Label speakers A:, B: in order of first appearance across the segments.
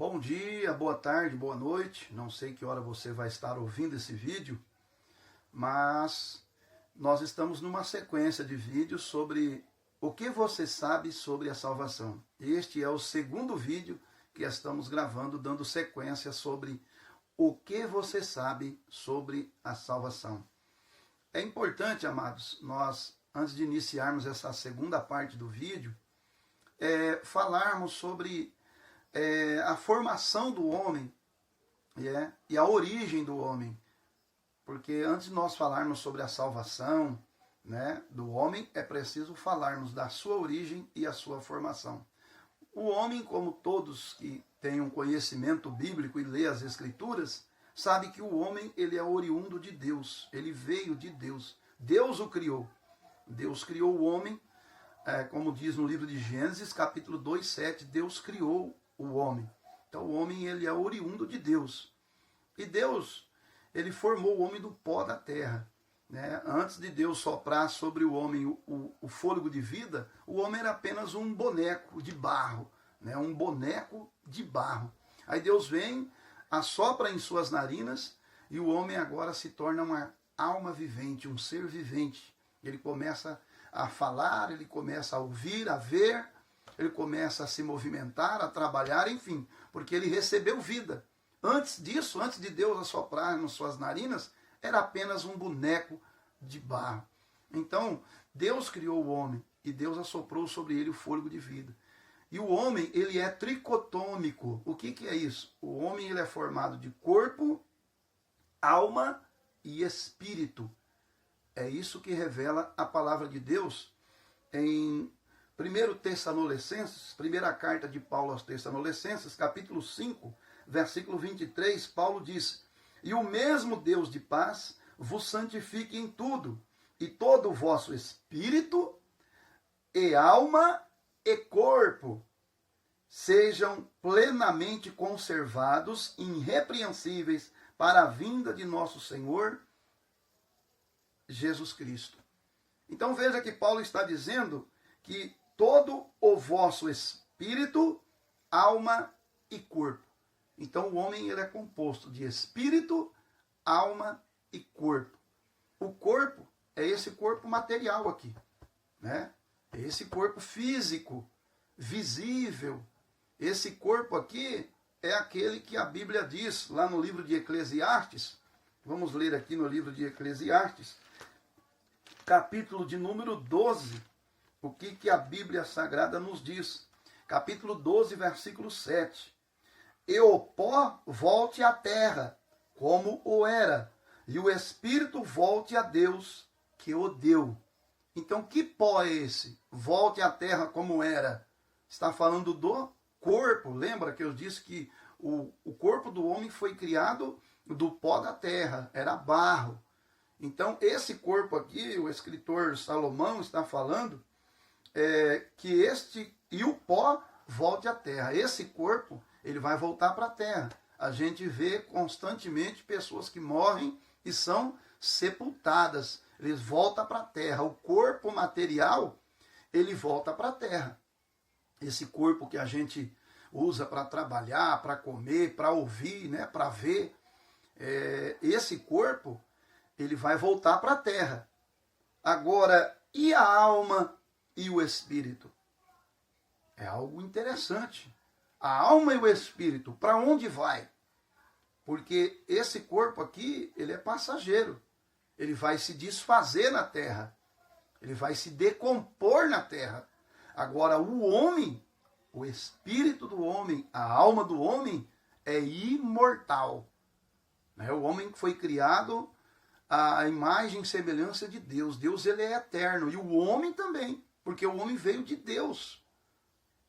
A: Bom dia, boa tarde, boa noite. Não sei que hora você vai estar ouvindo esse vídeo, mas nós estamos numa sequência de vídeos sobre o que você sabe sobre a salvação. Este é o segundo vídeo que estamos gravando, dando sequência sobre o que você sabe sobre a salvação. É importante, amados, nós, antes de iniciarmos essa segunda parte do vídeo, falarmos sobre a formação do homem e a origem do homem. Porque antes de nós falarmos sobre a salvação do homem, é preciso falarmos da sua origem e a sua formação. O homem, como todos que têm um conhecimento bíblico e lê as Escrituras, sabe que o homem ele é oriundo de Deus, ele veio de Deus. Deus o criou. Deus criou o homem, como diz no livro de Gênesis, capítulo 2, 7, Deus criou o homem. Então o homem ele é oriundo de Deus. E Deus, ele formou o homem do pó da terra. Antes de Deus soprar sobre o homem o fôlego de vida, o homem era apenas um boneco de barro. Um boneco de barro. Aí Deus vem, assopra em suas narinas e o homem agora se torna uma alma vivente, um ser vivente. Ele começa a falar, ele começa a ouvir, a ver, ele começa a se movimentar, a trabalhar, enfim, porque ele recebeu vida. Antes disso, antes de Deus assoprar nas suas narinas, era apenas um boneco de barro. Então, Deus criou o homem e Deus assoprou sobre ele o fôlego de vida. E o homem, ele é tricotômico. O que é isso? O homem ele é formado de corpo, alma e espírito. É isso que revela a palavra de Deus em 1 Tessalonicenses, primeira carta de Paulo aos Tessalonicenses, capítulo 5, versículo 23, Paulo diz: "E o mesmo Deus de paz vos santifique em tudo, e todo o vosso espírito e alma e corpo sejam plenamente conservados, irrepreensíveis, para a vinda de nosso Senhor Jesus Cristo." Então veja que Paulo está dizendo que todo o vosso espírito, alma e corpo. Então o homem ele é composto de espírito, alma e corpo. O corpo é esse corpo material aqui, É esse corpo físico, visível. Esse corpo aqui é aquele que a Bíblia diz lá no livro de Eclesiastes. Vamos ler aqui no livro de Eclesiastes, capítulo de número 12. O que a Bíblia Sagrada nos diz? Capítulo 12, versículo 7. "E o pó volte à terra, como o era, e o espírito volte a Deus, que o deu." Então, que pó é esse? Volte à terra como era. Está falando do corpo. Lembra que eu disse que o corpo do homem foi criado do pó da terra, era barro. Então, esse corpo aqui, o escritor Salomão está falando que e o pó volte à terra. Esse corpo, ele vai voltar para a terra. A gente vê constantemente pessoas que morrem e são sepultadas. Eles voltam para a terra. O corpo material, ele volta para a terra. Esse corpo que a gente usa para trabalhar, para comer, para ouvir, para ver, esse corpo, ele vai voltar para a terra. Agora, e a alma e o espírito? É algo interessante. A alma e o espírito, para onde vai? Porque esse corpo aqui, ele é passageiro. Ele vai se desfazer na terra. Ele vai se decompor na terra. Agora, o homem, o espírito do homem, a alma do homem, é imortal. O homem foi criado à imagem e semelhança de Deus. Deus ele é eterno. E o homem também, porque o homem veio de Deus.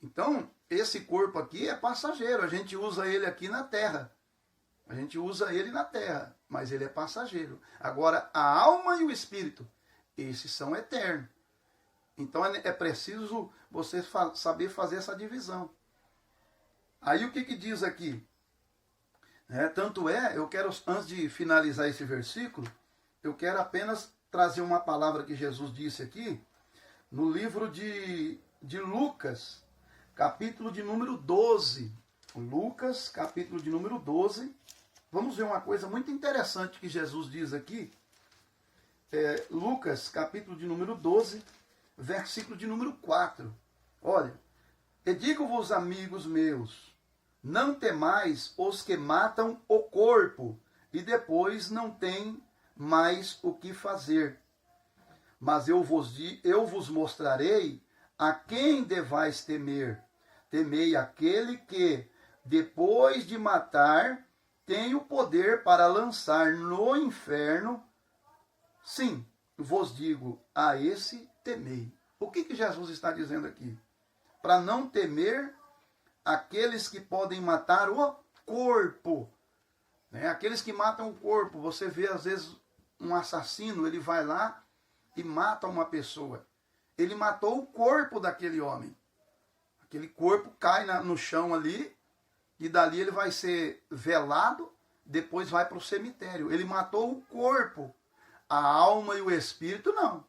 A: Então, esse corpo aqui é passageiro. A gente usa ele aqui na terra. A gente usa ele na terra, mas ele é passageiro. Agora, a alma e o espírito, esses são eternos. Então, é preciso você saber fazer essa divisão. Aí, o que diz aqui? Tanto eu quero, antes de finalizar esse versículo, eu quero apenas trazer uma palavra que Jesus disse aqui, no livro de Lucas, capítulo de número 12. Lucas, capítulo de número 12. Vamos ver uma coisa muito interessante que Jesus diz aqui. Lucas, capítulo de número 12, versículo de número 4. Olha, e digo-vos, amigos meus, não temais os que matam o corpo, e depois não têm mais o que fazer. Mas eu vos mostrarei a quem devais temer. Temei aquele que, depois de matar, tem o poder para lançar no inferno. Sim, vos digo, a esse temei. O que Jesus está dizendo aqui? Para não temer aqueles que podem matar o corpo. Né? Aqueles que matam o corpo. Você vê, às vezes, um assassino, ele vai lá e mata uma pessoa. Ele matou o corpo daquele homem. Aquele corpo cai no chão ali, e dali ele vai ser velado, depois vai para o cemitério. Ele matou o corpo. A alma e o espírito não.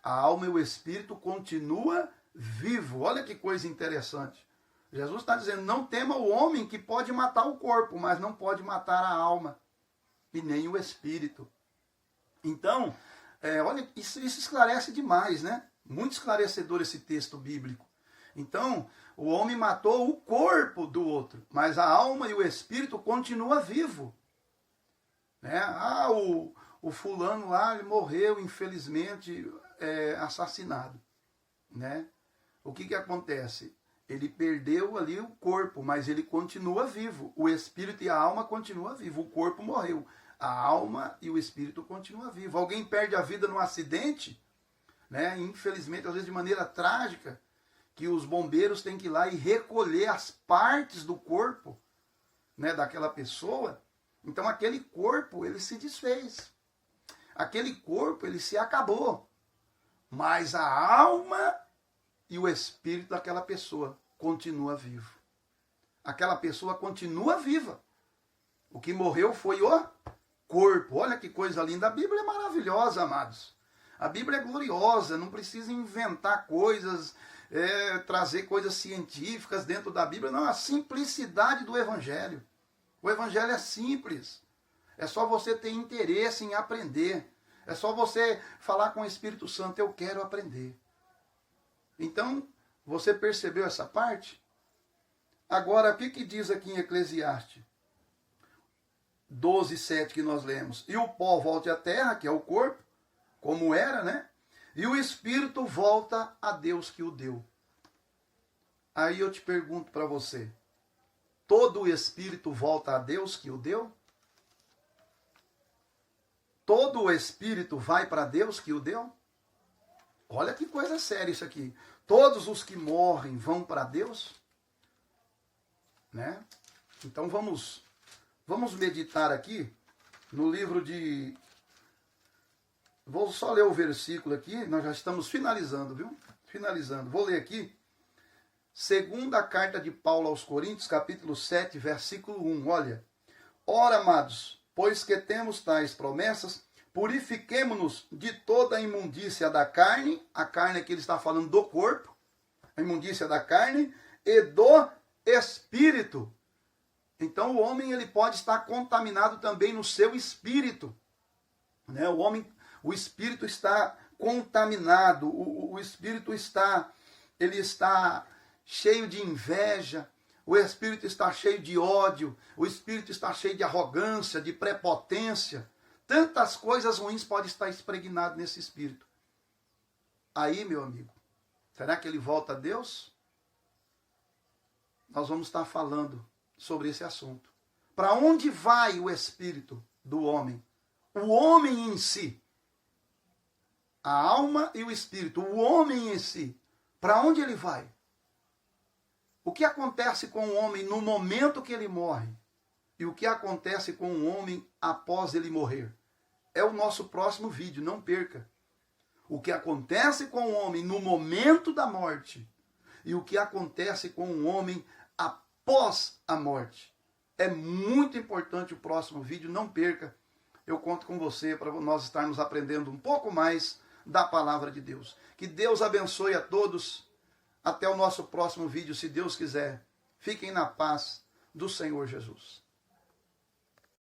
A: A alma e o espírito continua vivo. Olha que coisa interessante. Jesus está dizendo, não tema o homem que pode matar o corpo, mas não pode matar a alma e nem o espírito. Então, olha, isso esclarece demais, né? Muito esclarecedor esse texto bíblico. Então, o homem matou o corpo do outro, mas a alma e o espírito continuam vivos. Né? O fulano lá ele morreu, infelizmente, assassinado. Né? O que acontece? Ele perdeu ali o corpo, mas ele continua vivo. O espírito e a alma continuam vivos. O corpo morreu. A alma e o espírito continuam vivos. Alguém perde a vida num acidente, né? Infelizmente, às vezes de maneira trágica, que os bombeiros têm que ir lá e recolher as partes do corpo, né, daquela pessoa. Então aquele corpo, ele se desfez. Aquele corpo, ele se acabou. Mas a alma e o espírito daquela pessoa continua vivo. Aquela pessoa continua viva. O que morreu foi o corpo. Olha que coisa linda. A Bíblia é maravilhosa, amados. A Bíblia é gloriosa. Não precisa inventar coisas, trazer coisas científicas dentro da Bíblia. Não, a simplicidade do Evangelho. O Evangelho é simples. É só você ter interesse em aprender. É só você falar com o Espírito Santo, eu quero aprender. Então, você percebeu essa parte? Agora, o que diz aqui em Eclesiastes 12:7 que nós lemos? E o pó volte à terra, que é o corpo, como era, né? E o espírito volta a Deus que o deu. Aí eu te pergunto para você, todo o espírito volta a Deus que o deu? Todo o espírito vai para Deus que o deu? Olha que coisa séria isso aqui. Todos os que morrem vão para Deus? Né? Então vamos meditar aqui no livro de... Vou só ler o versículo aqui, nós já estamos finalizando, viu? Finalizando. Vou ler aqui. Segunda carta de Paulo aos Coríntios, capítulo 7, versículo 1. Olha. Ora, amados, pois que temos tais promessas, purifiquemo-nos de toda a imundícia da carne, a carne aqui ele está falando do corpo, a imundícia da carne, e do espírito. Então o homem ele pode estar contaminado também no seu espírito. Né? O espírito está contaminado, o espírito está cheio de inveja, o espírito está cheio de ódio, o espírito está cheio de arrogância, de prepotência. Tantas coisas ruins podem estar impregnadas nesse espírito. Aí, meu amigo, será que ele volta a Deus? Nós vamos estar falando sobre esse assunto. Para onde vai o espírito do homem? O homem em si. A alma e o espírito. O homem em si. Para onde ele vai? O que acontece com o homem no momento que ele morre? E o que acontece com o homem após ele morrer? É o nosso próximo vídeo, não perca. O que acontece com o homem no momento da morte e o que acontece com o homem após a morte. É muito importante o próximo vídeo, não perca. Eu conto com você para nós estarmos aprendendo um pouco mais da palavra de Deus. Que Deus abençoe a todos. Até o nosso próximo vídeo, se Deus quiser. Fiquem na paz. do Senhor Jesus.